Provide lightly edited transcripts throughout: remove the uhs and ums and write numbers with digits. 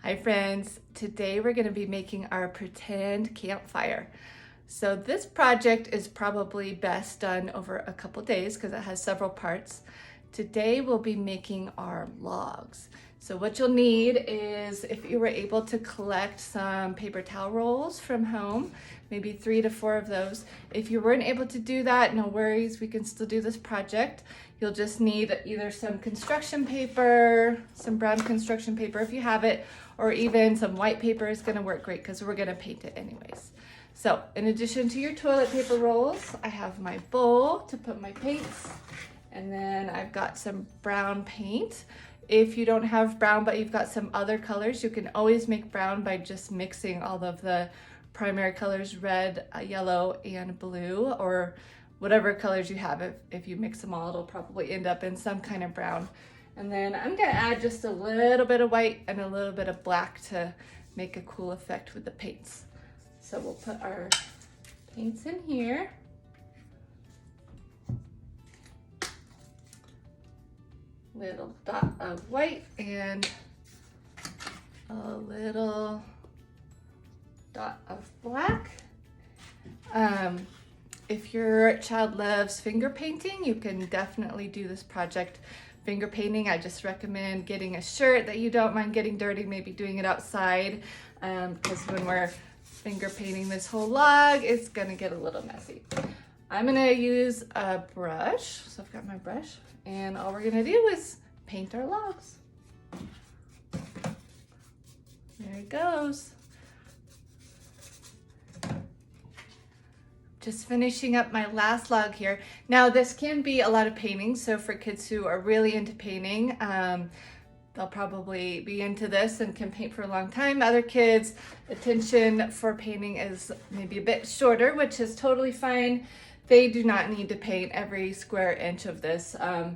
Hi friends, today we're going to be making our pretend campfire. So this project is probably best done over a couple days because it has several parts. Today we'll be making our logs. So what you'll need is, if you were able to collect some paper towel rolls from home, maybe 3 to 4 of those. If you weren't able to do that, no worries, we can still do this project. You'll just need either some construction paper, some brown construction paper if you have it, or even some white paper is gonna work great because we're gonna paint it anyways. So in addition to your toilet paper rolls, I have my bowl to put my paints, and then I've got some brown paint. If you don't have brown but you've got some other colors, you can always make brown by just mixing all of the primary colors, red, yellow, and blue, or whatever colors you have. If you mix them all, it'll probably end up in some kind of brown. And then I'm gonna add just a little bit of white and a little bit of black to make a cool effect with the paints. So we'll put our paints in here. Little dot of white and a little dot of black. If your child loves finger painting, you can definitely do this project finger painting. I just recommend getting a shirt that you don't mind getting dirty, maybe doing it outside, because when we're finger painting this whole log, it's gonna get a little messy. I'm gonna use a brush, so I've got my brush, and all we're gonna do is paint our logs. There it goes. Just finishing up my last log here. Now this can be a lot of painting, so for kids who are really into painting, they'll probably be into this and can paint for a long time. Other kids, attention for painting is maybe a bit shorter, which is totally fine. They do not need to paint every square inch of this. I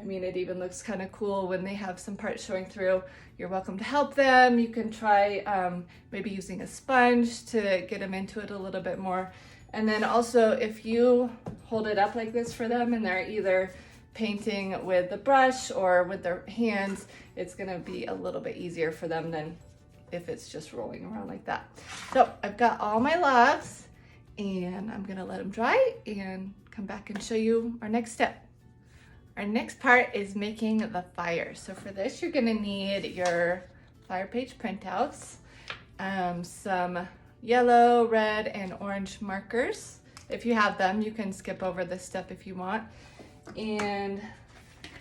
mean, it even looks kind of cool when they have some parts showing through. You're welcome to help them. You can try maybe using a sponge to get them into it a little bit more. And then also, if you hold it up like this for them and they're either painting with the brush or with their hands, it's gonna be a little bit easier for them than if it's just rolling around like that. So I've got all my logs and I'm gonna let them dry and come back and show you our next step. Our next part is making the fire. So for this, you're gonna need your fire page printouts, some yellow, red, and orange markers. If you have them, you can skip over this step if you want. And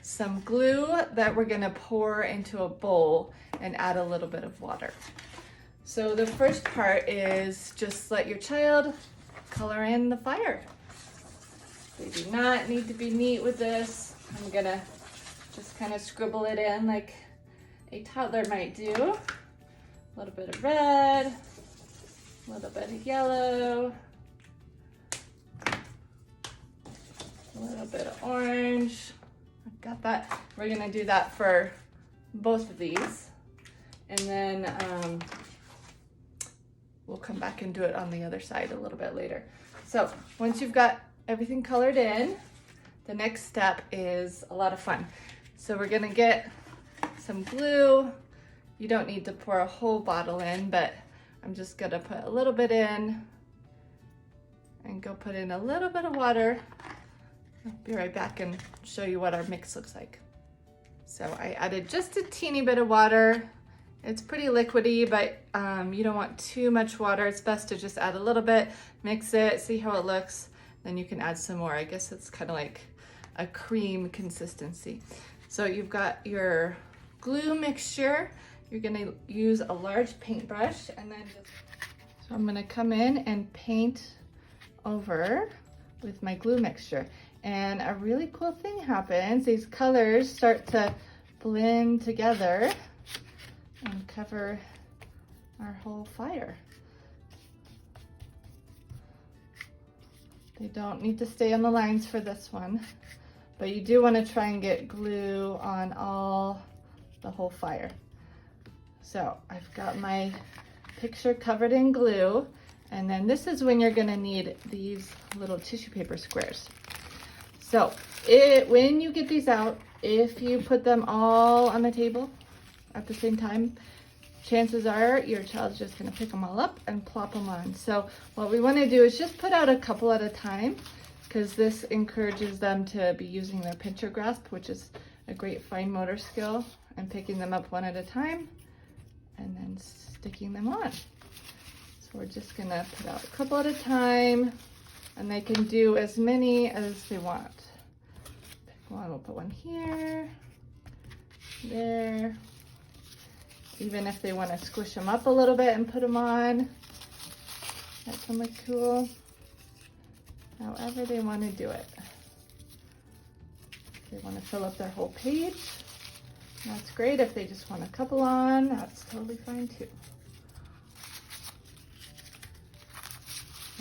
some glue that we're gonna pour into a bowl and add a little bit of water. So the first part is just let your child color in the fire. They do not need to be neat with this. I'm gonna just kind of scribble it in like a toddler might do. A little bit of red, a little bit of yellow, a little bit of orange. I've got that. We're gonna do that for both of these. And then we'll come back and do it on the other side a little bit later. So once you've got everything colored in, the next step is a lot of fun. So we're gonna get some glue. You don't need to pour a whole bottle in, but I'm just gonna put a little bit in and go put in a little bit of water. I'll be right back and show you what our mix looks like. So I added just a teeny bit of water. It's pretty liquidy, but you don't want too much water. It's best to just add a little bit, mix it, see how it looks. Then you can add some more. I guess it's kind of like a cream consistency. So you've got your glue mixture. You're gonna use a large paintbrush and then so I'm gonna come in and paint over with my glue mixture. And a really cool thing happens. These colors start to blend together and cover our whole fire. They don't need to stay on the lines for this one, but you do want to try and get glue on the whole fire. So I've got my picture covered in glue, and then this is when you're gonna need these little tissue paper squares. So when you get these out, if you put them all on the table at the same time, chances are your child's just gonna pick them all up and plop them on. So what we wanna do is just put out a couple at a time, because this encourages them to be using their pincher grasp, which is a great fine motor skill, and picking them up one at a time and then sticking them on. So we're just gonna put out a couple at a time, and they can do as many as they want. Pick one, we'll put one here, there. Even if they want to squish them up a little bit and put them on, that can look cool. However they want to do it. If they want to fill up their whole page, that's great. If they just want a couple on, that's totally fine too.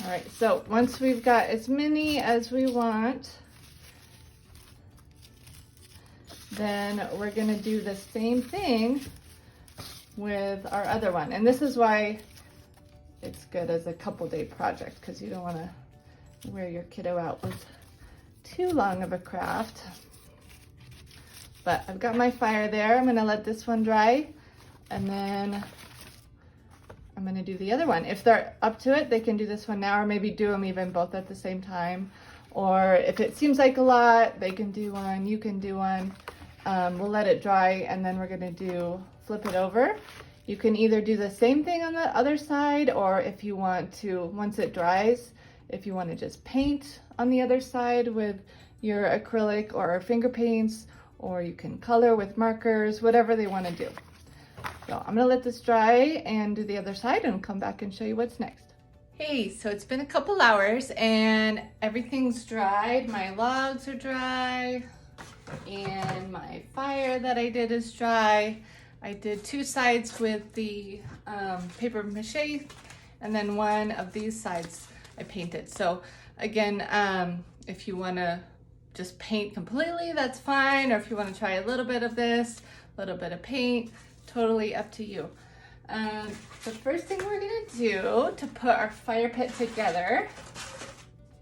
All right, so once we've got as many as we want, then we're gonna do the same thing with our other one. And this is why it's good as a couple day project, because you don't wanna wear your kiddo out with too long of a craft. But I've got my fire there. I'm gonna let this one dry, and then I'm gonna do the other one. If they're up to it, they can do this one now, or maybe do them even both at the same time. Or if it seems like a lot, they can do one, you can do one. We'll let it dry, and then we're gonna flip it over. You can either do the same thing on the other side, or if you want to, once it dries, if you want to just paint on the other side with your acrylic or finger paints, or you can color with markers, whatever they want to do. So I'm gonna let this dry and do the other side and come back and show you what's next. Hey, so it's been a couple hours and everything's dried. My logs are dry and my fire that I did is dry. I did two sides with the paper mache, and then one of these sides I painted. So again, if you wanna just paint completely, that's fine. Or if you wanna try a little bit of this, a little bit of paint, totally up to you. The first thing we're gonna do to put our fire pit together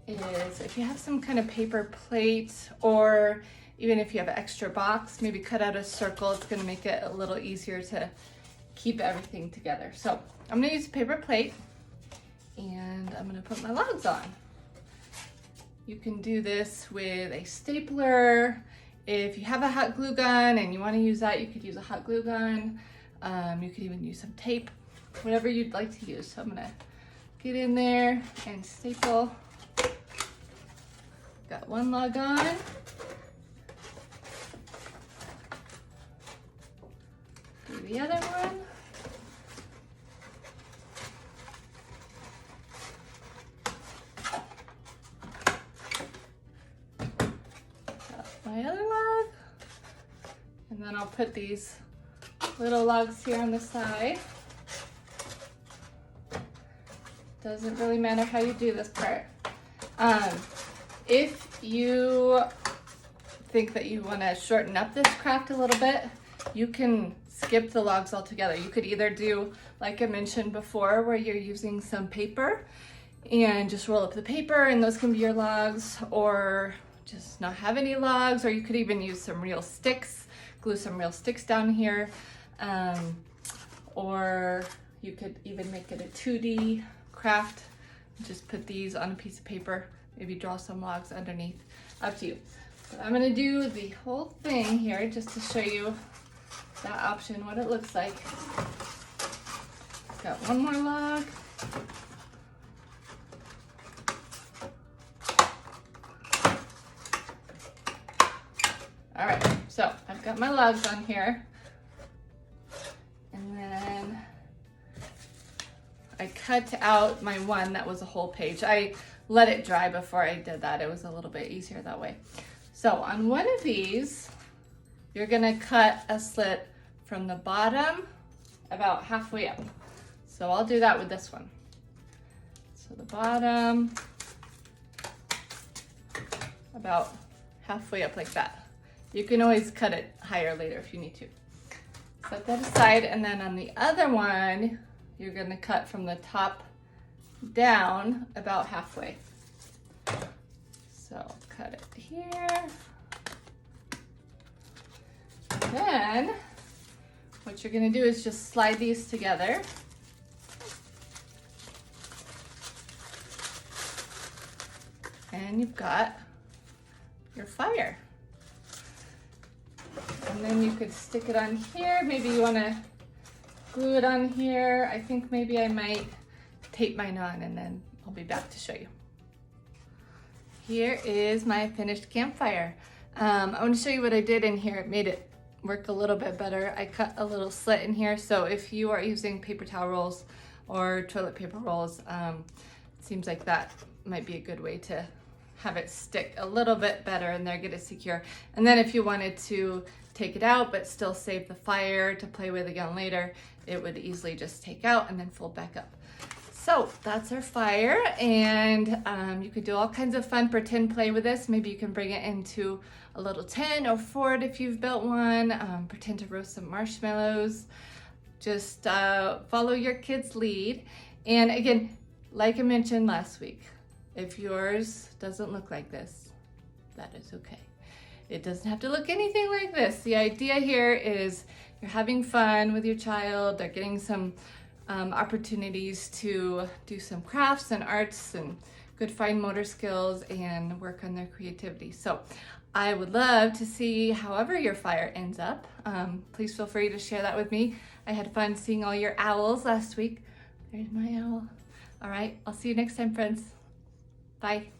is, if you have some kind of paper plate, or even if you have an extra box, maybe cut out a circle. It's gonna make it a little easier to keep everything together. So I'm gonna use a paper plate, and I'm gonna put my logs on. You can do this with a stapler. If you have a hot glue gun and you wanna use that, you could use a hot glue gun. You could even use some tape, whatever you'd like to use. So I'm gonna get in there and staple. Got one log on. Do the other one. My other log, and then I'll put these little logs here on the side. Doesn't really matter how you do this part. If you think that you want to shorten up this craft a little bit, you can skip the logs altogether. You could either do, like I mentioned before, where you're using some paper and just roll up the paper and those can be your logs, or just not have any logs, or you could even use some real sticks, glue some real sticks down here, or you could even make it a 2D craft. Just put these on a piece of paper, maybe draw some logs underneath, up to you. But I'm gonna do the whole thing here just to show you that option, what it looks like. Got one more log. All right, so I've got my logs on here, and then I cut out my one that was a whole page. I let it dry before I did that. It was a little bit easier that way. So on one of these, you're gonna cut a slit from the bottom about halfway up. So I'll do that with this one. So the bottom, about halfway up like that. You can always cut it higher later if you need to. Set that aside, and then on the other one, you're gonna cut from the top down about halfway. So cut it here. Then what you're gonna do is just slide these together. And you've got your fire. And then you could stick it on here. Maybe you wanna glue it on here. I think maybe I might tape mine on and then I'll be back to show you. Here is my finished campfire. I want to show you what I did in here. It made it work a little bit better. I cut a little slit in here, so if you are using paper towel rolls or toilet paper rolls, it seems like that might be a good way to have it stick a little bit better and there, get it secure. And then if you wanted to take it out but still save the fire to play with again later, it would easily just take out and then fold back up. So that's our fire, and you could do all kinds of fun pretend play with this. Maybe you can bring it into a little tent or fort if you've built one. Pretend to roast some marshmallows. Just follow your kid's lead. And again, like I mentioned last week, if yours doesn't look like this, that is okay. It doesn't have to look anything like this. The idea here is you're having fun with your child. They're getting some opportunities to do some crafts and arts and good fine motor skills and work on their creativity. So I would love to see however your fire ends up. Please feel free to share that with me. I had fun seeing all your owls last week. There's my owl. All right, I'll see you next time, friends. Bye.